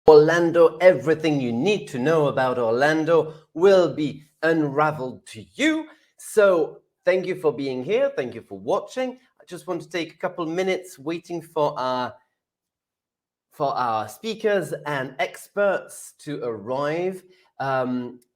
Orlando. Everything you need to know about Orlando will be unraveled to you. So thank you for being here. Thank you for watching. I just want to take a couple minutes waiting for our speakers and experts to arrive.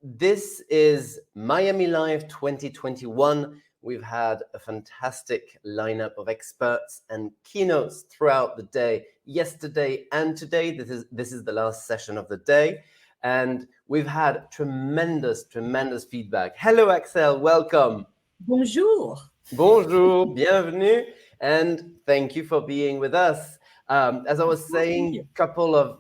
This is Miami Live 2021. We've had a fantastic lineup of experts and keynotes throughout the day, yesterday and today. This is the last session of the day. And we've had tremendous feedback. Hello, Axel, welcome. Bonjour. Bonjour, bienvenue, and thank you for being with us. As I was saying, a couple of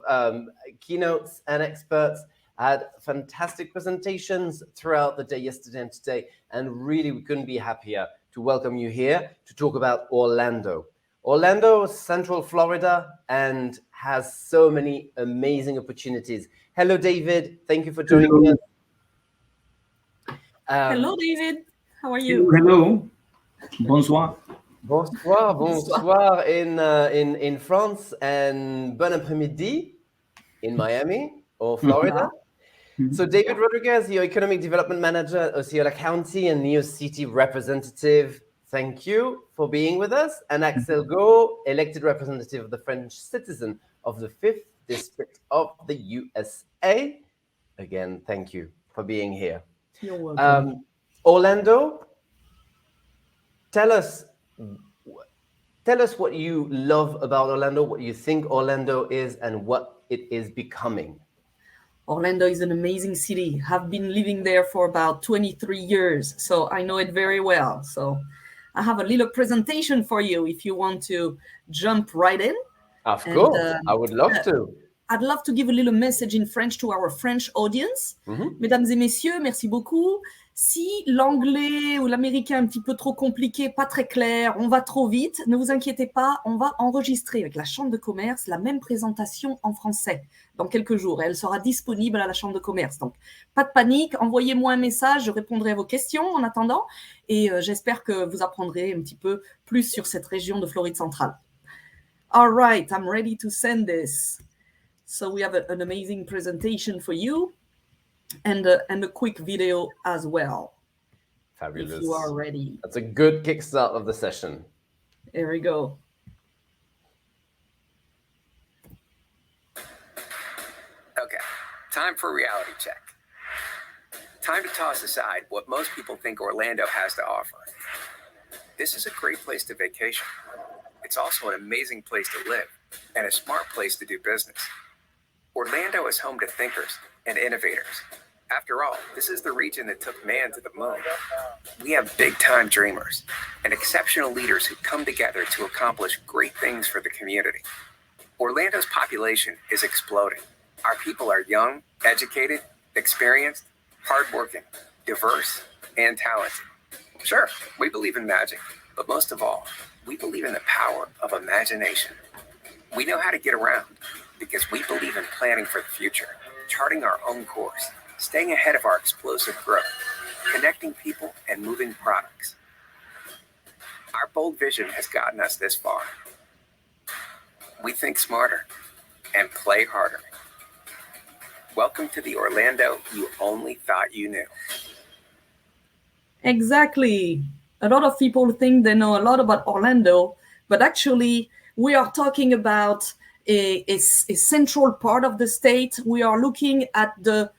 keynotes and experts had fantastic presentations throughout the day yesterday and today, and really we couldn't be happier to welcome you here to talk about Orlando. Orlando, Central Florida, and has so many amazing opportunities. Hello, David. Thank you for joining us. Hello, David. How are you? Hello. Bonsoir. Bonsoir in France, and bon après-midi in Miami or Florida. So David Rodriguez, your Economic Development Manager at Osceola County and Neocity representative, thank you for being with us. And Axel Go, elected representative of the French citizen of the 5th District of the USA. Again, thank you for being here. You're welcome. Orlando, tell us what you love about Orlando, what you think Orlando is, and what it is becoming. Orlando is an amazing city. I've been living there for about 23 years, so I know it very well. So I have a little presentation for you if you want to jump right in. Of course, I would love to. I'd love to give a little message in French to our French audience. Mesdames et messieurs, merci beaucoup. Si l'anglais ou l'américain est un petit peu trop compliqué, pas très clair, on va trop vite, ne vous inquiétez pas, on va enregistrer avec la Chambre de commerce la même présentation en français dans quelques jours. Elle sera disponible à la Chambre de commerce. Donc, pas de panique, envoyez-moi un message, je répondrai à vos questions en attendant et j'espère que vous apprendrez un petit peu plus sur cette région de Floride centrale. All right, I'm ready to send this. So we have an amazing presentation for you. And a quick video as well. Fabulous. If you are ready. That's a good kickstart of the session. There we go. Okay, time for a reality check. Time to toss aside what most people think Orlando has to offer. This is a great place to vacation. It's also an amazing place to live and a smart place to do business. Orlando is home to thinkers and innovators. After all, this is the region that took man to the moon. We have big-time dreamers and exceptional leaders who come together to accomplish great things for the community. Orlando's population is exploding. Our people are young, educated, experienced, hardworking, diverse, and talented. Sure, we believe in magic, but most of all, we believe in the power of imagination. We know how to get around because we believe in planning for the future, charting our own course, staying ahead of our explosive growth, connecting people and moving products. Our bold vision has gotten us this far. We think smarter and play harder. Welcome to the Orlando you only thought you knew. Exactly. A lot of people think they know a lot about Orlando, but actually we are talking about a central part of the state. We are looking at the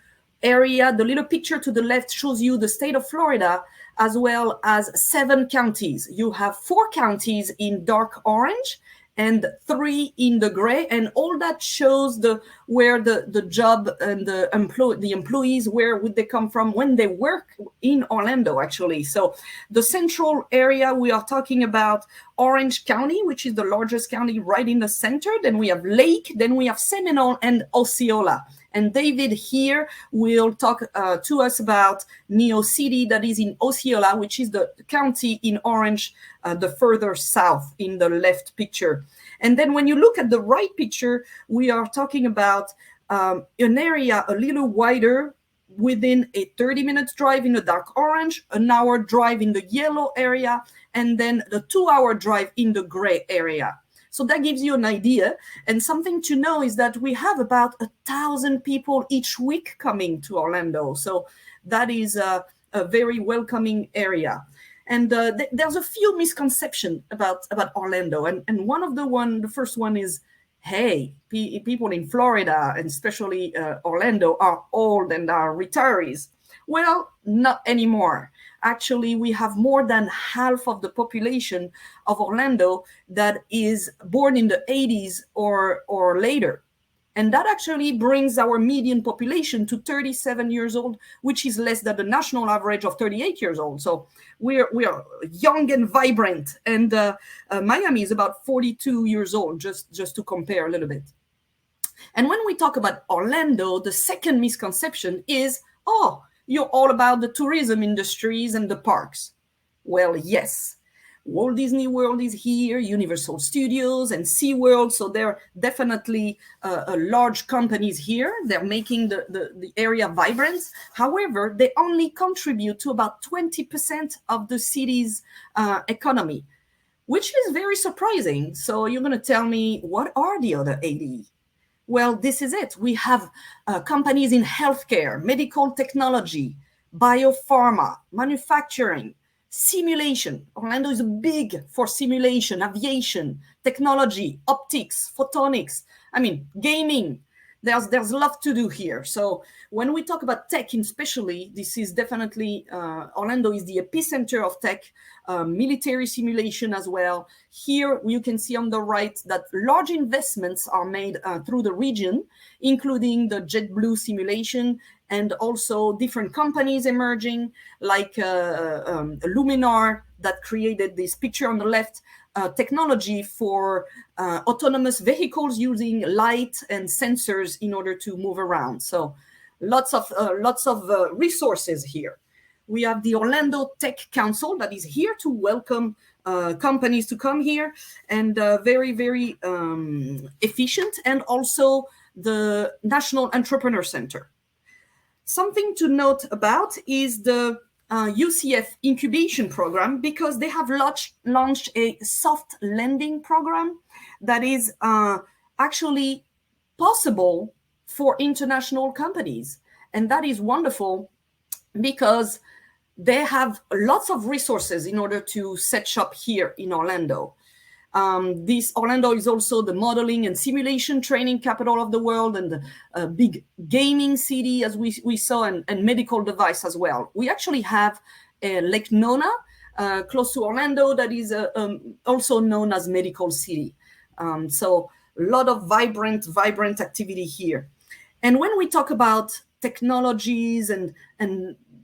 area. The little picture to the left shows you the state of Florida, as well as 7 counties. You have 4 counties in dark orange and 3 in the gray, and all that shows where the job and the employees, where would they come from when they work in Orlando, actually. So the central area, we are talking about Orange County, which is the largest county right in the center. Then we have Lake, then we have Seminole and Osceola. And David here will talk to us about Neocity, that is in Osceola, which is the county in orange, the further south in the left picture. And then when you look at the right picture, we are talking about an area a little wider, within a 30-minute drive in the dark orange, an hour drive in the yellow area, and then the 2-hour drive in the gray area. So that gives you an idea. And something to know is that we have about 1,000 people each week coming to Orlando. So that is a very welcoming area. And there's a few misconceptions about Orlando. And the first one is, hey, people in Florida, and especially Orlando, are old and are retirees. Well, not anymore. Actually, we have more than half of the population of Orlando that is born in the 80s or later. And that actually brings our median population to 37 years old, which is less than the national average of 38 years old. So we are young and vibrant. And Miami is about 42 years old, just to compare a little bit. And when we talk about Orlando, the second misconception is, oh, you're all about the tourism industries and the parks. Well, yes. Walt Disney World is here, Universal Studios and SeaWorld. So there are definitely large companies here. They're making the area vibrant. However, they only contribute to about 20% of the city's economy, which is very surprising. So you're going to tell me, what are the other 80? Well, this is it. We have companies in healthcare, medical technology, biopharma, manufacturing, simulation. Orlando is big for simulation, aviation, technology, optics, photonics. I mean, gaming. There's a lot to do here. So when we talk about tech, especially, this is definitely Orlando is the epicenter of tech, military simulation as well. Here you can see on the right that large investments are made through the region, including the JetBlue simulation, and also different companies emerging, like Luminar, that created this picture on the left, technology for autonomous vehicles using light and sensors in order to move around. So lots of resources here. We have the Orlando Tech Council that is here to welcome companies to come here, and very, very efficient, and also the National Entrepreneur Center. Something to note about is the UCF incubation program, because they have launched a soft lending program that is actually possible for international companies. And that is wonderful because they have lots of resources in order to set shop here in Orlando. This Orlando is also the modeling and simulation training capital of the world, and the big gaming city, as we saw, and medical device as well. We actually have Lake Nona, close to Orlando, that is also known as Medical City. So a lot of vibrant activity here. And when we talk about technologies and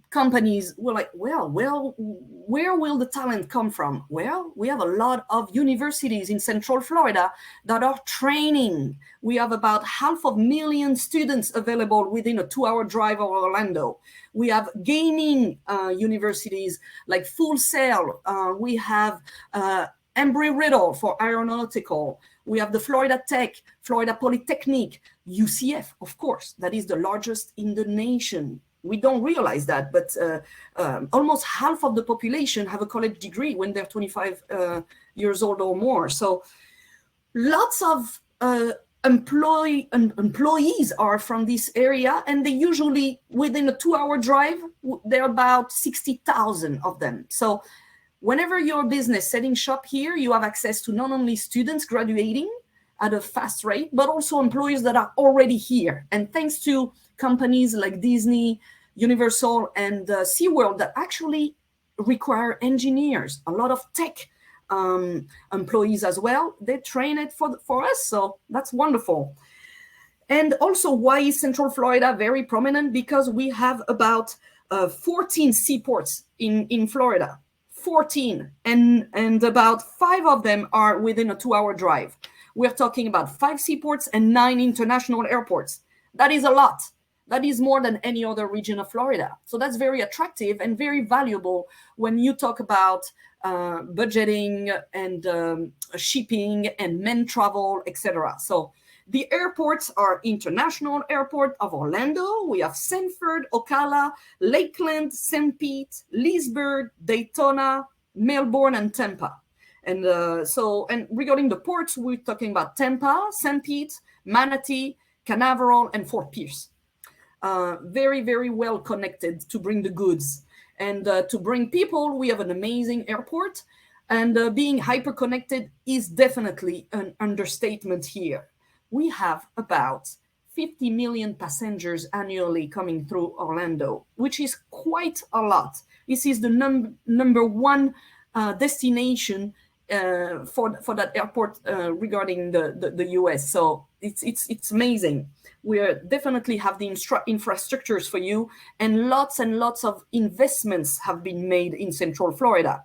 companies, we're like, well, where will the talent come from? Well, we have a lot of universities in Central Florida that are training. We have about 500,000 students available within a 2-hour drive of Orlando. We have gaming universities like Full Sail. We have Embry-Riddle for aeronautical. We have the Florida Tech, Florida Polytechnic, UCF, of course, that is the largest in the nation. We don't realize that, but almost half of the population have a college degree when they're 25 years old or more. So lots of employees are from this area, and they usually, within a 2-hour drive, there are about 60,000 of them. So whenever you're a business setting shop here, you have access to not only students graduating at a fast rate, but also employees that are already here. And thanks to companies like Disney, Universal, and SeaWorld that actually require engineers, a lot of tech employees as well, they train it for us. So that's wonderful. And also, why is Central Florida very prominent? Because we have about 14 seaports in Florida, 14, and about 5 of them are within a 2-hour drive. We're talking about 5 seaports and 9 international airports. That is a lot. That is more than any other region of Florida. So that's very attractive and very valuable when you talk about budgeting and shipping and men travel, etc. So the airports are International Airport of Orlando. We have Sanford, Ocala, Lakeland, St. Pete, Leesburg, Daytona, Melbourne, and Tampa. And and regarding the ports, we're talking about Tampa, St. Pete, Manatee, Canaveral, and Fort Pierce. Very, very well connected to bring the goods. And to bring people, we have an amazing airport. And being hyper-connected is definitely an understatement here. We have about 50 million passengers annually coming through Orlando, which is quite a lot. This is the number one destination for that airport regarding the US. So it's amazing. We definitely have the infrastructures for you, and lots of investments have been made in Central Florida.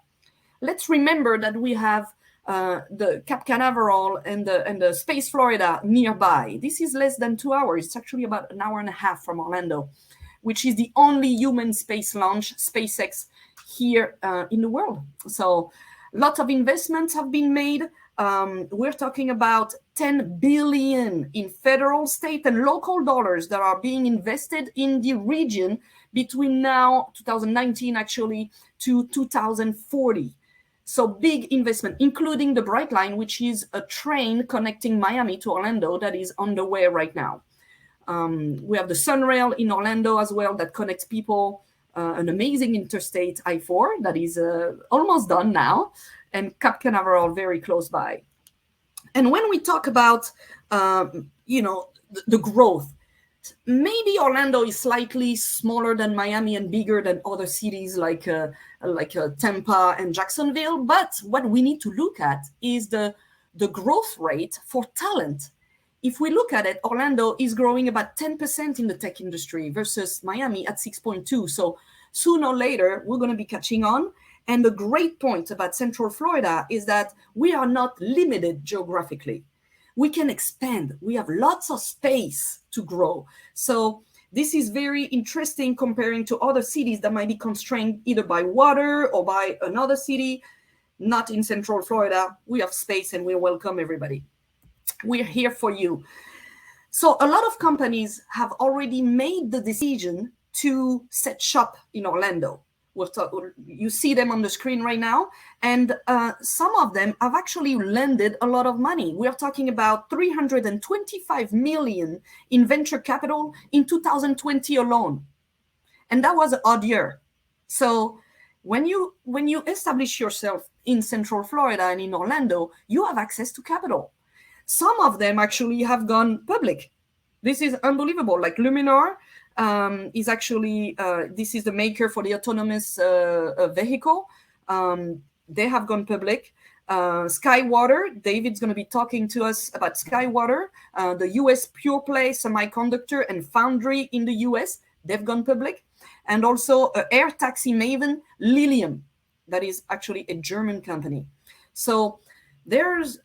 Let's remember that we have the Cape Canaveral and the Space Florida nearby. This is less than 2 hours. It's actually about an hour and a half from Orlando, which is the only human space launch, SpaceX, here in the world. So lots of investments have been made. We're talking about 10 billion in federal, state, and local dollars that are being invested in the region between now, 2019 actually, to 2040. So big investment, including the Bright Line, which is a train connecting Miami to Orlando that is on the way right now. We have the Sunrail in Orlando as well that connects people, an amazing interstate I-4 that is almost done now, and Cape Canaveral very close by. And when we talk about, the growth, maybe Orlando is slightly smaller than Miami and bigger than other cities like Tampa and Jacksonville. But what we need to look at is the growth rate for talent. If we look at it, Orlando is growing about 10% in the tech industry versus Miami at 6.2. So sooner or later, we're going to be catching on. And the great point about Central Florida is that we are not limited geographically. We can expand. We have lots of space to grow. So this is very interesting comparing to other cities that might be constrained either by water or by another city. Not in Central Florida. We have space and we welcome everybody. We're here for you. So a lot of companies have already made the decision to set shop in Orlando. You see them on the screen right now, and some of them have actually lended a lot of money. We are talking about 325 million in venture capital in 2020 alone, and that was an odd year. So when you establish yourself in Central Florida and in Orlando, you have access to capital. Some of them actually have gone public. This is unbelievable. Like Luminar is actually, this is the maker for the autonomous vehicle. They have gone public. Skywater, David's going to be talking to us about Skywater, the US pure play semiconductor and foundry in the US. They've gone public. And also air taxi maven, Lilium, that is actually a German company. So there's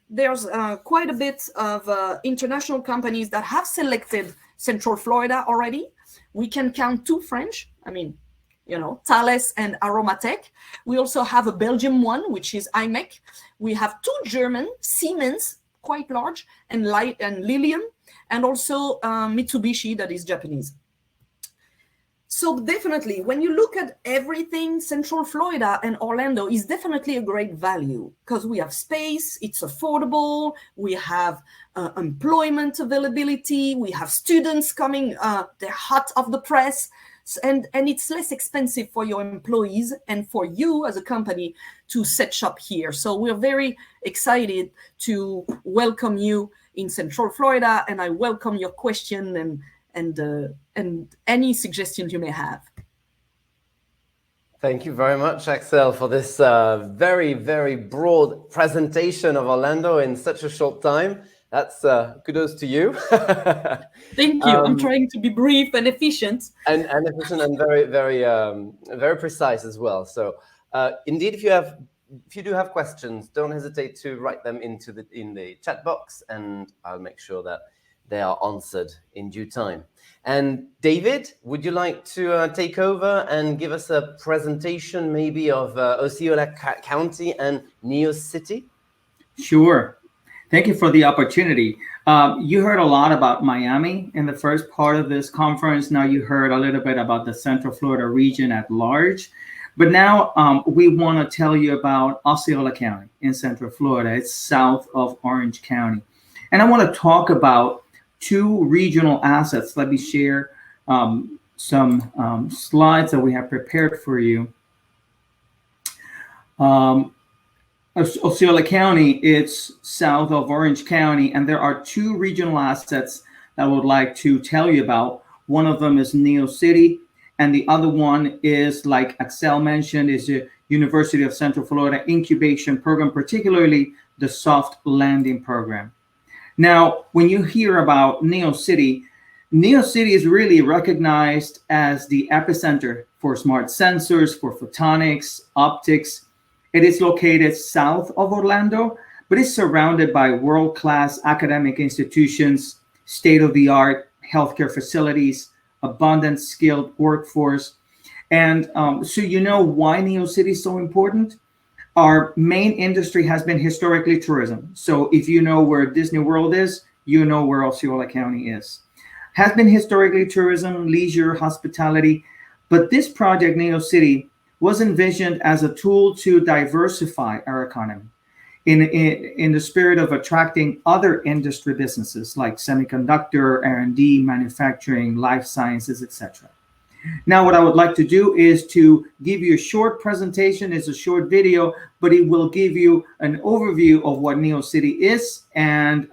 quite a bit of international companies that have selected Central Florida already. We can count 2 French, Thales and Aromatech. We also have a Belgian one, which is IMEC. We have 2 German, Siemens, quite large, and Lilium, and also Mitsubishi, that is Japanese. So definitely, when you look at everything, Central Florida and Orlando is definitely a great value because we have space, it's affordable, we have employment availability, we have students coming, they're hot off the press, and it's less expensive for your employees and for you as a company to set shop here. So we're very excited to welcome you in Central Florida, and I welcome your question and any suggestions you may have. Thank you very much, Axel, for this very, very broad presentation of Orlando in such a short time. That's kudos to you. Thank you. I'm trying to be brief and efficient. And efficient and very, very, very precise as well. So indeed, if you do have questions, don't hesitate to write them in the chat box, and I'll make sure that they are answered in due time. And David, would you like to take over and give us a presentation maybe of Osceola County and Neocity? Sure. Thank you for the opportunity. You heard a lot about Miami in the first part of this conference. Now you heard a little bit about the Central Florida region at large. But now we want to tell you about Osceola County in Central Florida. It's south of Orange County. And I want to talk about two regional assets. Let me share some slides that we have prepared for you. Osceola County, it's south of Orange County, and there are two regional assets that I would like to tell you about. One of them is Neocity, and the other one is, like Axel mentioned, is the University of Central Florida incubation program, particularly the soft landing program. Now, when you hear about Neocity, Neocity is really recognized as the epicenter for smart sensors, for photonics, optics. It is located south of Orlando, but it's surrounded by world-class academic institutions, state-of-the-art healthcare facilities, abundant skilled workforce. And so you know why Neocity is so important? Our main industry has been historically tourism. So if you know where Disney World is, you know where Osceola County is. Has been historically tourism, leisure, hospitality, but this project, Neocity, was envisioned as a tool to diversify our economy in the spirit of attracting other industry businesses like semiconductor, R&D, manufacturing, life sciences, etc. Now, what I would like to do is to give you a short presentation. It's a short video, but it will give you an overview of what Neocity is and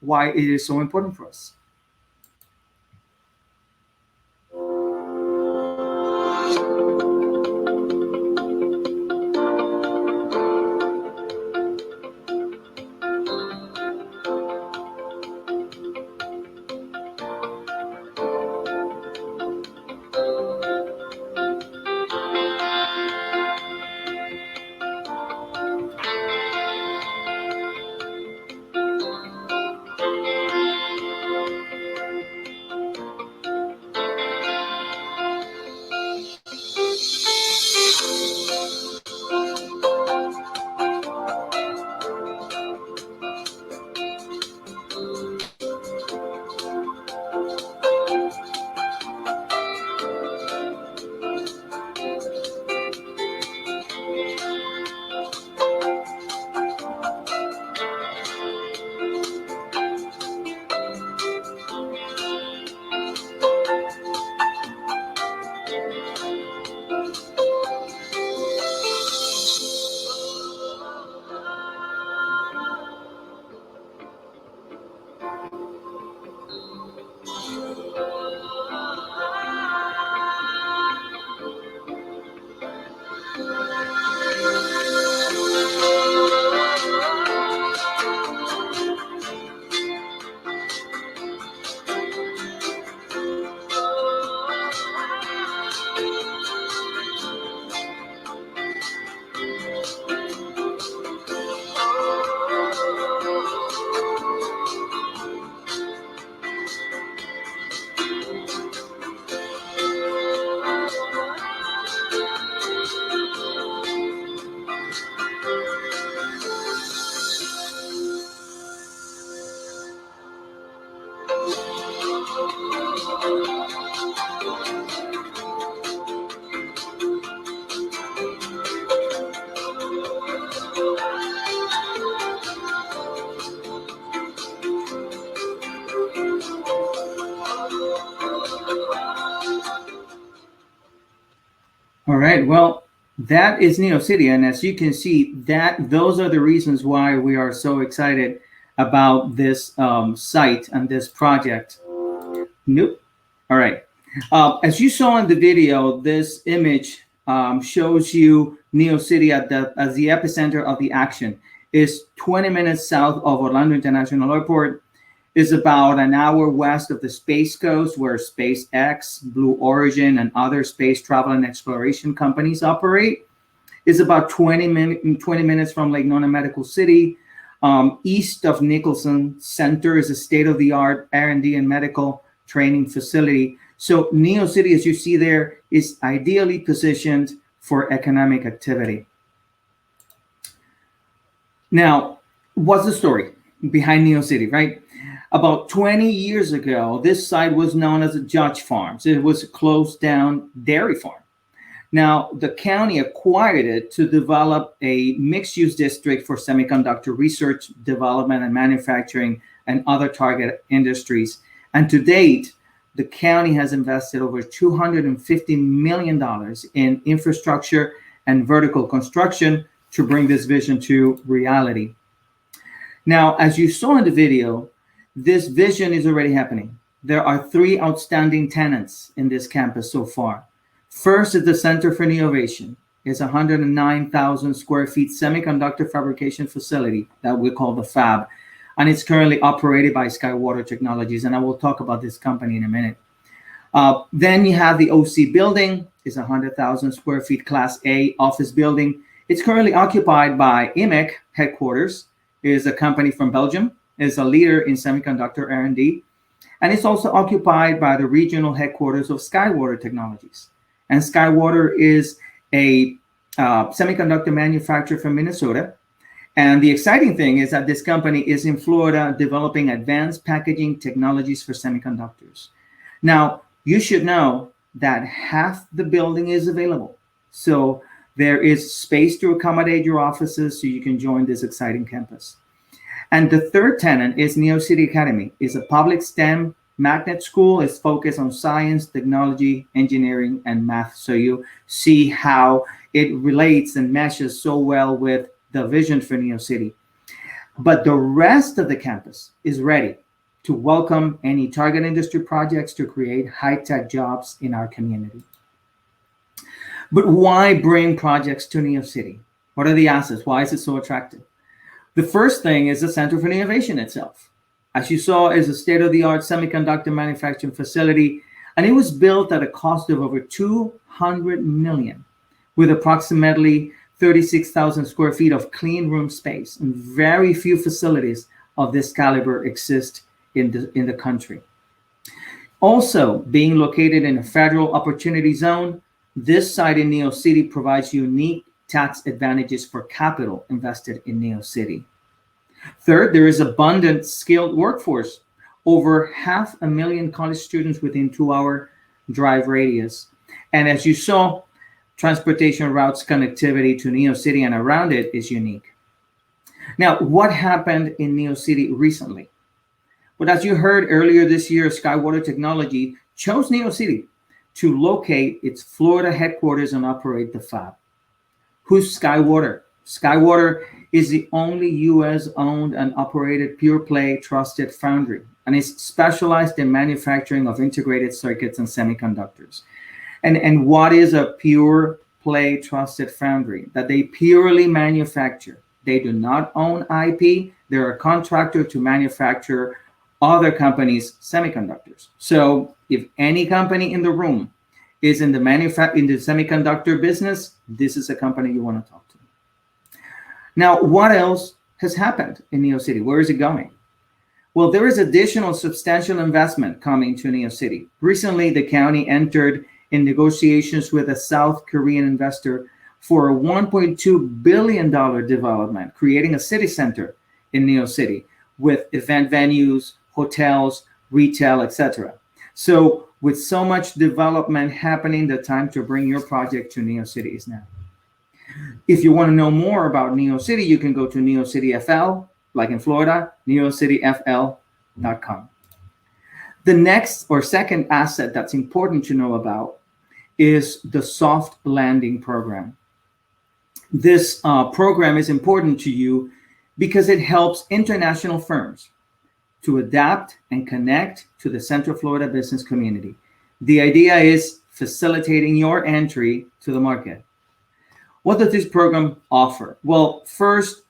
why it is so important for us. All right, well, that is Neocity, and as you can see, those are the reasons why we are so excited about this site and this project. Nope. All right. As you saw in the video, this image shows you Neocity as the epicenter of the action. It's 20 minutes south of Orlando International Airport. Is about an hour west of the Space Coast, where SpaceX, Blue Origin, and other space travel and exploration companies operate. Is about 20 minutes from Lake Nona Medical City. East of Nicholson Center is a state-of-the-art R&D and medical training facility. So Neocity, as you see there, is ideally positioned for economic activity. Now, what's the story behind Neocity, right? About 20 years ago, this site was known as a Judge Farms. It was a closed down dairy farm. Now, the county acquired it to develop a mixed-use district for semiconductor research, development, and manufacturing, and other target industries. And to date, the county has invested over $250 million in infrastructure and vertical construction to bring this vision to reality. Now, as you saw in the video, this vision is already happening. There are 3 outstanding tenants in this campus so far. First is the Center for Innovation. It's a 109,000 square feet semiconductor fabrication facility that we call the Fab. And it's currently operated by Skywater Technologies. And I will talk about this company in a minute. Then you have the OC building. It's a 100,000 square feet Class A office building. It's currently occupied by IMEC headquarters. It is a company from Belgium. It's a leader in semiconductor R&D. And it's also occupied by the regional headquarters of Skywater Technologies. And Skywater is a semiconductor manufacturer from Minnesota. And the exciting thing is that this company is in Florida developing advanced packaging technologies for semiconductors. Now, you should know that half the building is available. So there is space to accommodate your offices so you can join this exciting campus. And the third tenant is Neocity Academy. It's a public STEM magnet school. It's focused on science, technology, engineering, and math. So you see how it relates and meshes so well with the vision for Neocity. But the rest of the campus is ready to welcome any target industry projects to create high-tech jobs in our community. But why bring projects to Neocity? What are the assets? Why is it so attractive? The first thing is the Center for Innovation itself. As you saw, is a state-of-the-art semiconductor manufacturing facility, and it was built at a cost of over $200 million, with approximately 36,000 square feet of clean room space, and very few facilities of this caliber exist in the country. Also, being located in a federal opportunity zone, this site in Neocity provides unique tax advantages for capital invested in Neocity. Third, there is abundant skilled workforce, over 500,000 college students within 2-hour drive radius. And as you saw, transportation routes connectivity to Neocity and around it is unique. Now, what happened in Neocity recently? But as you heard earlier this year, Skywater Technology chose Neocity to locate its Florida headquarters and operate the Fab. Who's Skywater? Skywater is the only US-owned and operated pure-play trusted foundry, and is specialized in manufacturing of integrated circuits and semiconductors. And what is a pure-play trusted foundry? That they purely manufacture. They do not own IP. They're a contractor to manufacture other companies' semiconductors. So if any company in the room is in the semiconductor business, this is a company you want to talk to. Now, what else has happened in Neocity? Where is it going? Well, there is additional substantial investment coming to Neocity. Recently, the county entered in negotiations with a South Korean investor for a $1.2 billion development, creating a city center in Neocity with event venues, hotels, retail, etc. So with so much development happening, the time to bring your project to Neocity is now. If you want to know more about Neocity, you can go to Neocity FL, like in Florida, neocityfl.com. The next or second asset that's important to know about is the soft landing program. This program is important to you because it helps international firms to adapt and connect to the Central Florida business community. The idea is facilitating your entry to the market. What does this program offer? Well, first,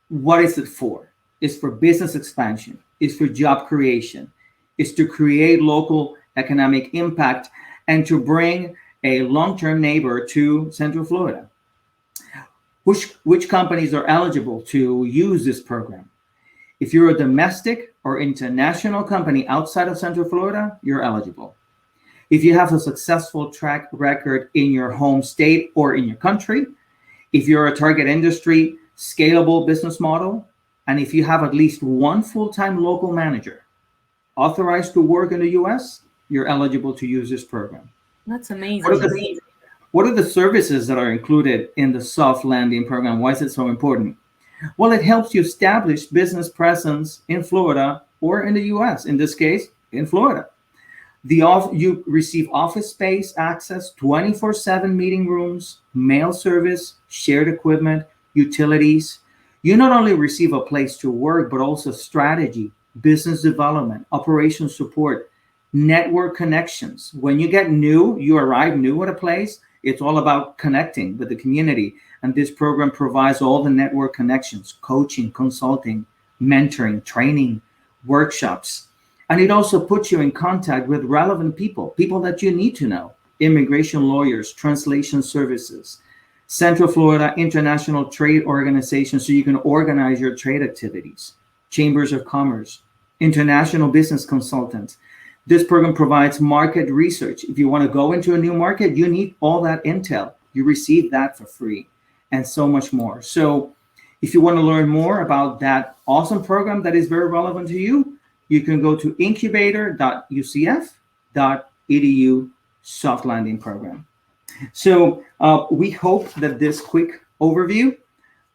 what is it for? It's for business expansion. It's for job creation. It's to create local economic impact and to bring a long-term neighbor to Central Florida. Which companies are eligible to use this program? If you're a domestic or international company outside of Central Florida, you're eligible. If you have a successful track record in your home state or in your country, if you're a target industry, scalable business model, and if you have at least one full-time local manager authorized to work in the US, you're eligible to use this program. That's amazing. what are the services that are included in the soft landing program? Why is it so important? Well, it helps you establish business presence in Florida or in the US, in this case, in Florida. You receive office space access, 24/7 meeting rooms, mail service, shared equipment, utilities. You not only receive a place to work, but also strategy, business development, operations support, network connections. When you arrive new at a place, it's all about connecting with the community. And this program provides all the network connections, coaching, consulting, mentoring, training, workshops. And it also puts you in contact with relevant people that you need to know, immigration lawyers, translation services, Central Florida International Trade Organization, so you can organize your trade activities, chambers of commerce, international business consultants. This program provides market research. If you want to go into a new market, you need all that intel. You receive that for free and so much more. So if you want to learn more about that awesome program that is very relevant to you, you can go to incubator.ucf.edu soft landing program. So we hope that this quick overview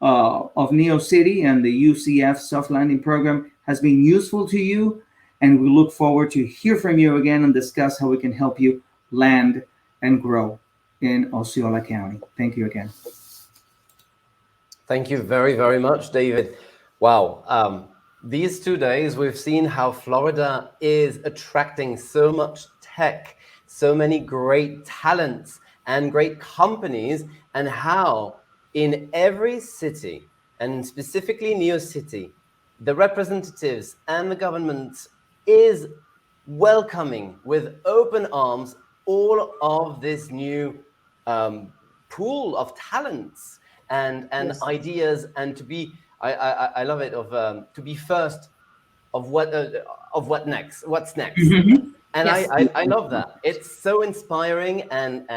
of Neocity and the UCF soft landing program has been useful to you. And we look forward to hear from you again and discuss how we can help you land and grow in Osceola County. Thank you again. Thank you very, very much, David. Wow. These 2 days, we've seen how Florida is attracting so much tech, so many great talents and great companies, and how in every city, and specifically Neocity, the representatives and the government is welcoming with open arms all of this new pool of talents and yes, ideas, and to be, I love it, to be first of what's next. Mm-hmm. And yes. I love that. It's so inspiring, and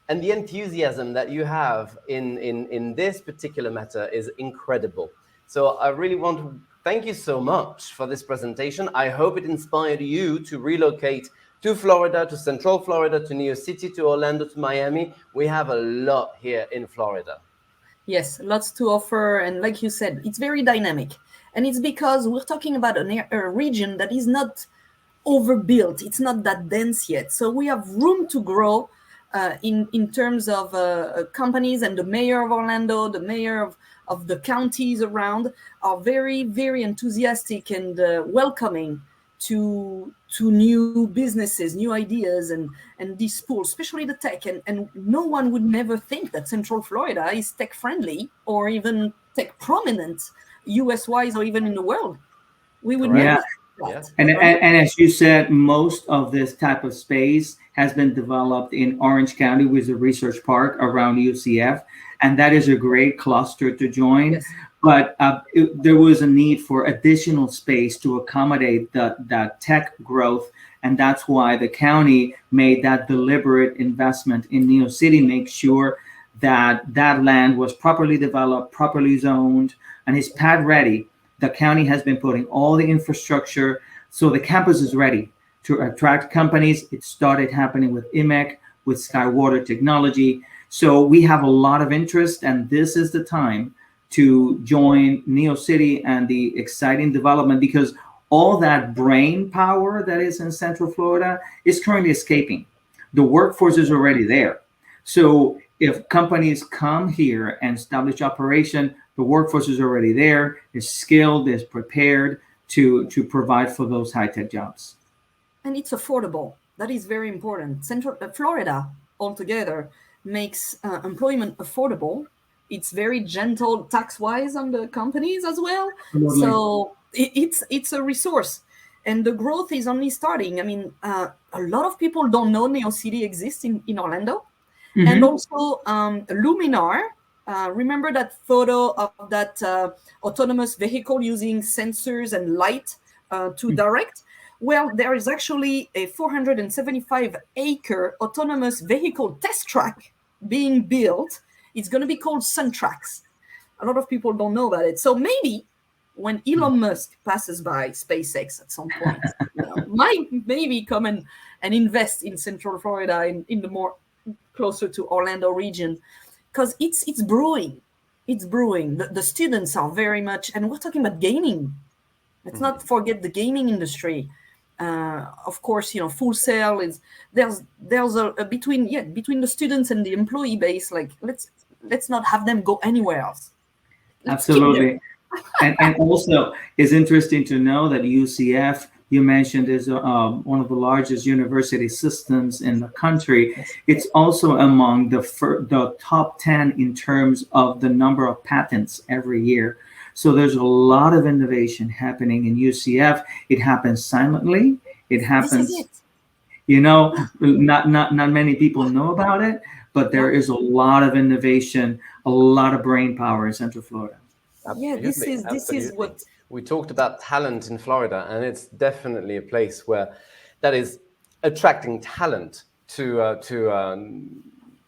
the enthusiasm that you have in this particular matter is incredible. So I really want to thank you so much for this presentation. I hope it inspired you to relocate to Florida, to Central Florida, to Neocity, to Orlando, to Miami. We have a lot here in Florida. Yes, lots to offer. And like you said, it's very dynamic. And it's because we're talking about a region that is not overbuilt. It's not that dense yet. So we have room to grow in terms of companies, and the mayor of Orlando, the mayor of the counties around are very, very enthusiastic and welcoming to new businesses, new ideas, and this pool, especially the tech. And no one would never think that Central Florida is tech friendly or even tech prominent, US-wise or even in the world. We would never think that. And as you said, most of this type of space has been developed in Orange County with a research park around UCF, and that is a great cluster to join. Yes. But there was a need for additional space to accommodate that tech growth, and that's why the county made that deliberate investment in Neocity, make sure that that land was properly developed, properly zoned, and is pad ready. The county has been putting all the infrastructure, so the campus is ready to attract companies. It started happening with IMEC, with Skywater Technology. So we have a lot of interest, and this is the time to join Neocity and the exciting development, because all that brain power that is in Central Florida is currently escaping. The workforce is already there. So if companies come here and establish operation, the workforce is already there, is skilled, is prepared to provide for those high-tech jobs. And it's affordable. That is very important. Central Florida altogether makes employment affordable. It's very gentle tax-wise on the companies as well. Absolutely. So it's a resource. And the growth is only starting. I mean, a lot of people don't know Neocity exists in Orlando. Mm-hmm. And also Luminar. Remember that photo of that autonomous vehicle using sensors and light to direct? Well, there is actually a 475-acre autonomous vehicle test track being built. It's going to be called SunTrax. A lot of people don't know about it. So maybe when Elon Musk passes by SpaceX at some point, might maybe come and invest in Central Florida in the more closer to Orlando region, because it's brewing. It's brewing. The students are very much, and we're talking about gaming. Let's not forget the gaming industry. Of course, Full Sail is there's a between the students and the employee base. Like let's not have them go anywhere else. Let's keep Absolutely. And also, it's interesting to know that UCF, you mentioned, is one of the largest university systems in the country. It's also among the top 10 in terms of the number of patents every year. So there's a lot of innovation happening in UCF. It happens silently. It happens, This is not many people know about it, but there is a lot of innovation, a lot of brain power in Central Florida. Yeah, this is what we talked about talent in Florida, and it's definitely a place where that is attracting talent to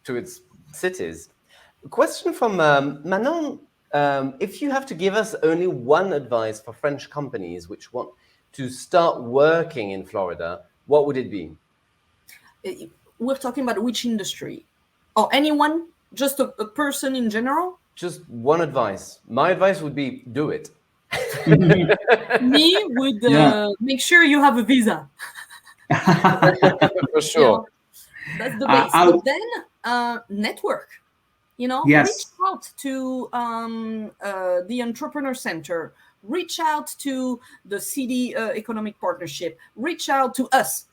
its cities. A question from Manon. If you have to give us only one advice for French companies which want to start working in Florida, what would it be? We're talking about which industry? Or anyone? Just a person in general? Just one advice. My advice would be do it. Me would make sure you have a visa. For sure. That's the base. But then network. Yes. Reach out to the Entrepreneur Center. Reach out to the City Economic Partnership. Reach out to us.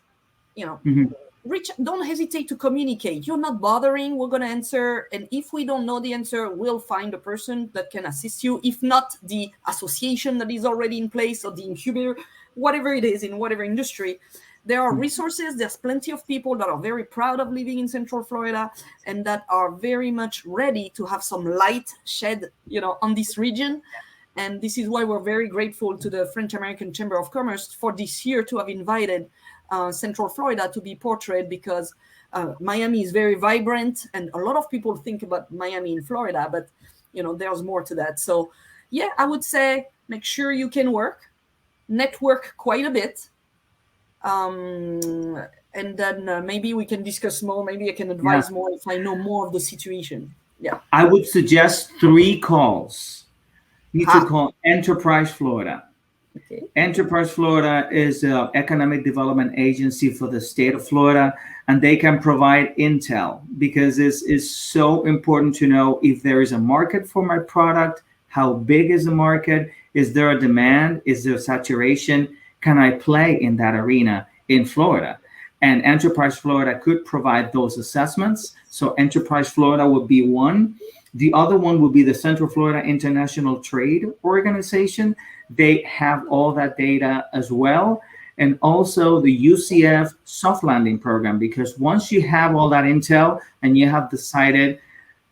Don't hesitate to communicate. You're not bothering. We're going to answer. And if we don't know the answer, we'll find a person that can assist you. If not, the association that is already in place or the incubator, whatever it is in whatever industry. There are resources. There's plenty of people that are very proud of living in Central Florida and that are very much ready to have some light shed, on this region. And this is why we're very grateful to the French-American Chamber of Commerce for this year to have invited Central Florida to be portrayed, because Miami is very vibrant and a lot of people think about Miami in Florida, but there's more to that. So yeah, I would say make sure you can network quite a bit. And then maybe we can discuss more. Maybe I can advise more if I know more of the situation. Yeah. I would suggest 3 calls. You need to call Enterprise Florida. Okay. Enterprise Florida is an economic development agency for the state of Florida, and they can provide intel, because it is so important to know if there is a market for my product, how big is the market, is there a demand, is there saturation, can I play in that arena in Florida? And Enterprise Florida could provide those assessments. So Enterprise Florida would be one. The other one would be the Central Florida International Trade Organization. They have all that data as well. And also the UCF soft landing program, because once you have all that intel and you have decided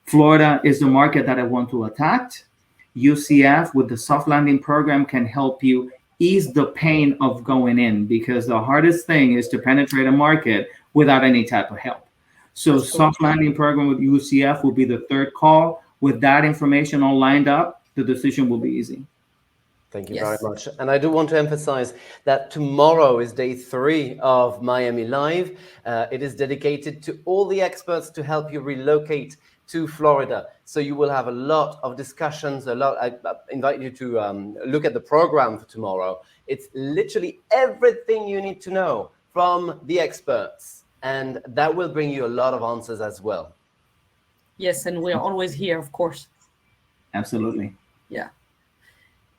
Florida is the market that I want to attack, UCF with the soft landing program can help you ease the pain of going in, because the hardest thing is to penetrate a market without any type of help. So soft landing program with UCF will be the 3rd call. With that information all lined up, the decision will be easy. Thank you very much. And I do want to emphasize that tomorrow is day 3 of Miami Live. It is dedicated to all the experts to help you relocate to Florida. So you will have a lot of discussions, I invite you to look at the program for tomorrow. It's literally everything you need to know from the experts. And that will bring you a lot of answers as well. Yes, and we're always here, of course. Absolutely. Yeah.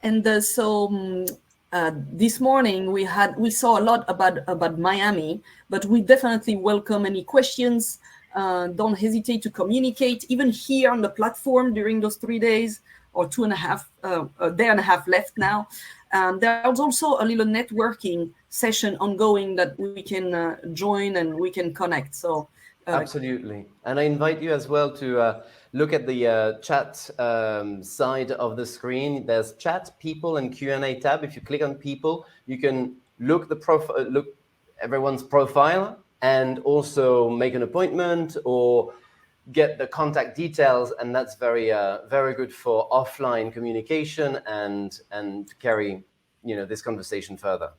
And so this morning we saw a lot about Miami, but we definitely welcome any questions. Don't hesitate to communicate, even here on the platform during those 3 days or 2.5, a day and a half left now. There's also a little networking session ongoing that we can join and we can connect. So absolutely. And I invite you as well to look at the chat side of the screen. There's chat, people, and Q&A tab. If you click on people, you can look everyone's profile and also make an appointment or get the contact details. And that's very good for offline communication and carry this conversation further.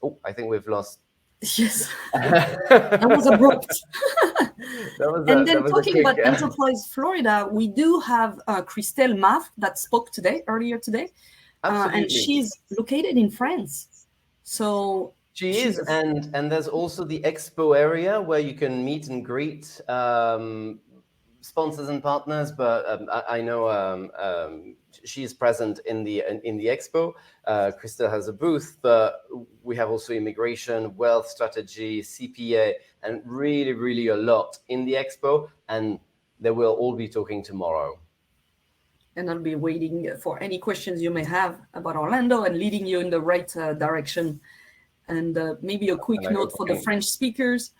Oh, I think we've lost Yes, that was abrupt. And then talking about Enterprise Florida, we do have Christelle Maff that spoke earlier today. And she's located in France. So she is, and there's also the expo area where you can meet and greet sponsors and partners. But I know she is present in the expo. Krista has a booth, but we have also immigration, wealth strategy, CPA, and really a lot in the expo. And they will all be talking tomorrow. And I'll be waiting for any questions you may have about Orlando and leading you in the right direction. And maybe a quick note for the French speakers.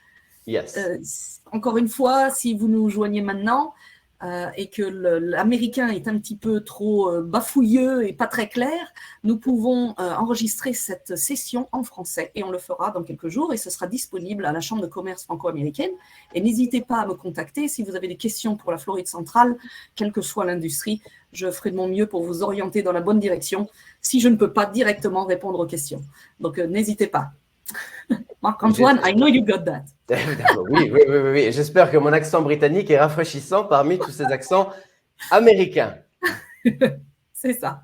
Yes. Encore une fois, si vous nous joignez maintenant et que l'américain est un petit peu trop bafouilleux et pas très clair, nous pouvons enregistrer cette session en français et on le fera dans quelques jours et ce sera disponible à la Chambre de commerce franco-américaine. Et n'hésitez pas à me contacter si vous avez des questions pour la Floride centrale, quelle que soit l'industrie. Je ferai de mon mieux pour vous orienter dans la bonne direction si je ne peux pas directement répondre aux questions. Donc, n'hésitez pas. Marc-Antoine, I know you got that. Oui. J'espère que mon accent britannique est rafraîchissant parmi tous ces accents américains. C'est ça.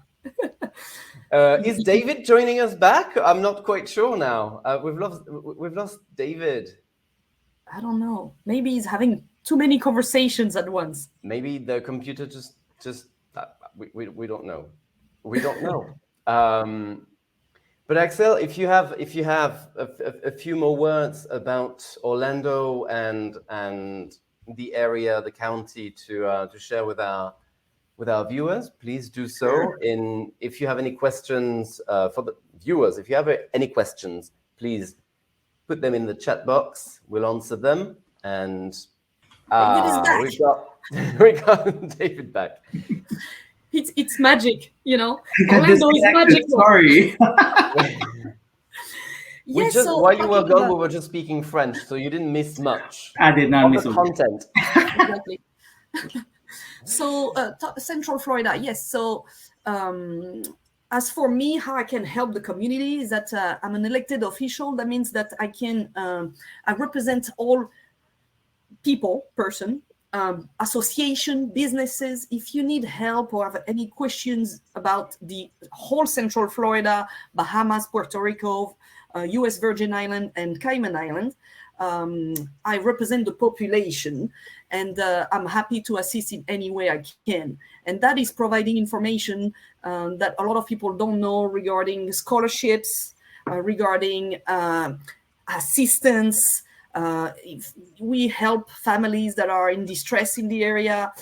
Is David joining us back? I'm not quite sure now. We've lost David. I don't know. Maybe he's having too many conversations at once. Maybe the computer just we don't know. We don't know. But Axel, if you have a few more words about Orlando and the area, the county to share with our viewers, please do so. Sure. If you have any questions for the viewers, if you have any questions, please put them in the chat box. We'll answer them. And we got David back. It's magic, you know. Orlando is magic. Sorry. While you were gone, we were just speaking French, so you didn't miss much. I did not miss the content. Exactly. So, Central Florida, yes. So, as for me, how I can help the community is that I'm an elected official. That means that I represent all person, association, businesses. If you need help or have any questions about the whole Central Florida, Bahamas, Puerto Rico, U.S. Virgin Island, and Cayman Island, I represent the population, and I'm happy to assist in any way I can. And that is providing information that a lot of people don't know regarding scholarships, regarding assistance. If we help families that are in distress in the area.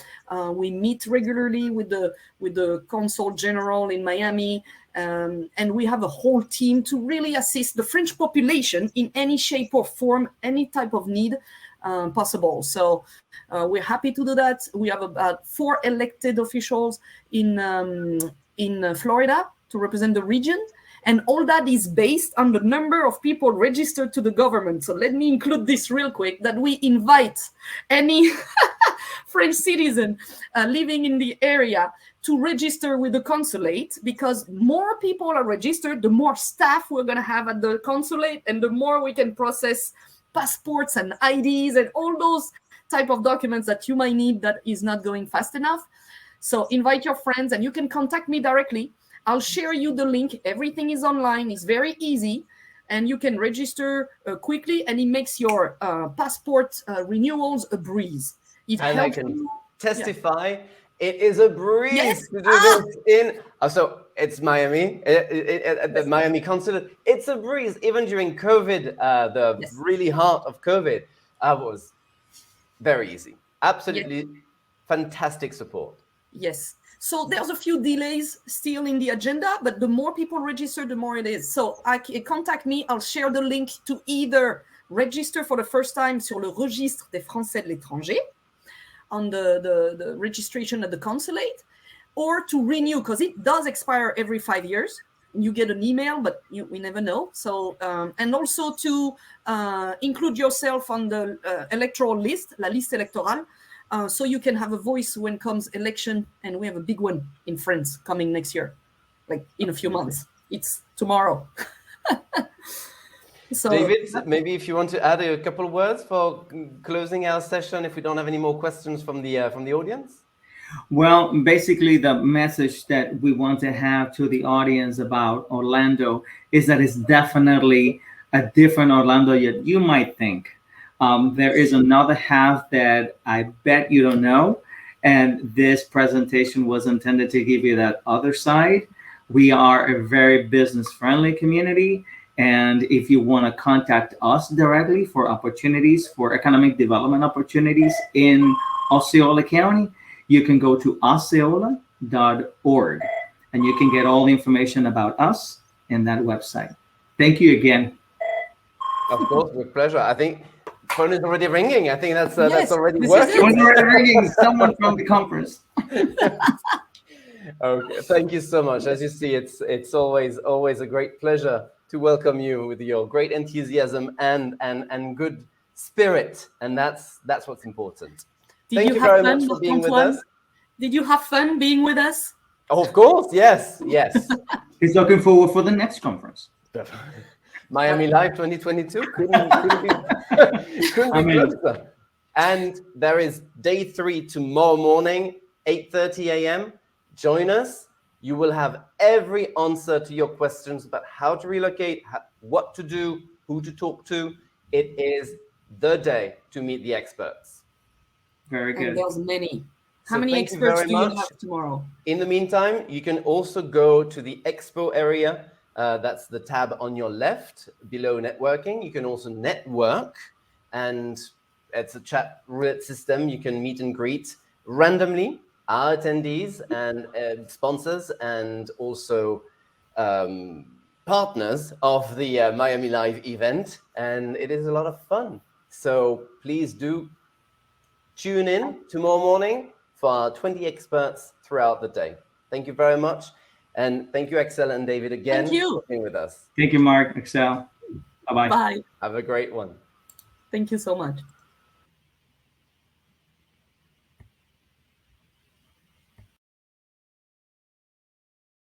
We meet regularly with the Consul General in Miami, and we have a whole team to really assist the French population in any shape or form, any type of need possible. So we're happy to do that. We have about 4 elected officials in Florida to represent the region. And all that is based on the number of people registered to the government. So let me include this real quick, that we invite any French citizen living in the area to register with the consulate, because more people are registered, the more staff we're going to have at the consulate, and the more we can process passports and IDs and all those type of documents that you might need that is not going fast enough. So invite your friends, and you can contact me directly. I'll share you the link. Everything is online. It's very easy. And you can register quickly, and it makes your passport renewals a breeze. I can testify. It is a breeze to do this in. So it's Miami, at the Miami consulate. It's a breeze. Even during COVID, the really heart of COVID, was very easy. Absolutely fantastic support. Yes. So there's a few delays still in the agenda, but the more people register, the more it is. So contact me. I'll share the link to either register for the first time sur le registre des Français de l'étranger on the registration at the consulate, or to renew, because it does expire every 5 years. You get an email, but we never know. So, and also to include yourself on the electoral list, la liste électorale, so you can have a voice when comes election. And we have a big one in France coming next year, like in a few months. It's tomorrow. So David, maybe if you want to add a couple of words for closing our session, if we don't have any more questions from the audience. Well, basically, the message that we want to have to the audience about Orlando is that it's definitely a different Orlando yet you might think. There is another half that I bet you don't know. And this presentation was intended to give you that other side. We are a very business-friendly community. And if you want to contact us directly for opportunities, for economic development opportunities in Osceola County, you can go to osceola.org and you can get all the information about us in that website. Thank you again. Of course, with pleasure. I think phone is already ringing. I think that's Yes, already this is working. it. It was already ringing. Someone from the conference. Okay, thank you so much. As you see, it's always a great pleasure to welcome you with your great enthusiasm and good spirit, and that's what's important. Thank you very much for being with us. Did you have fun being with us? Oh, of course, yes. He's looking forward for the next conference. Miami Live 2022 couldn't be closer. And there is day 3 tomorrow morning, 8:30 a.m. Join us. You will have every answer to your questions about how to relocate, what to do, who to talk to. It is the day to meet the experts. Very good. And there's many. How So many thank you experts very do you much. have tomorrow? In the meantime, you can also go to the expo area. That's the tab on your left below networking. You can also network, and it's a chat roulette system. You can meet and greet randomly our attendees and sponsors and also partners of the Miami Live event. And it is a lot of fun. So please do tune in tomorrow morning for our 20 experts throughout the day. Thank you very much. And thank you, Excel and David, again for being with us. Thank you, Mark, Excel. Bye-bye. Bye. Have a great one. Thank you so much.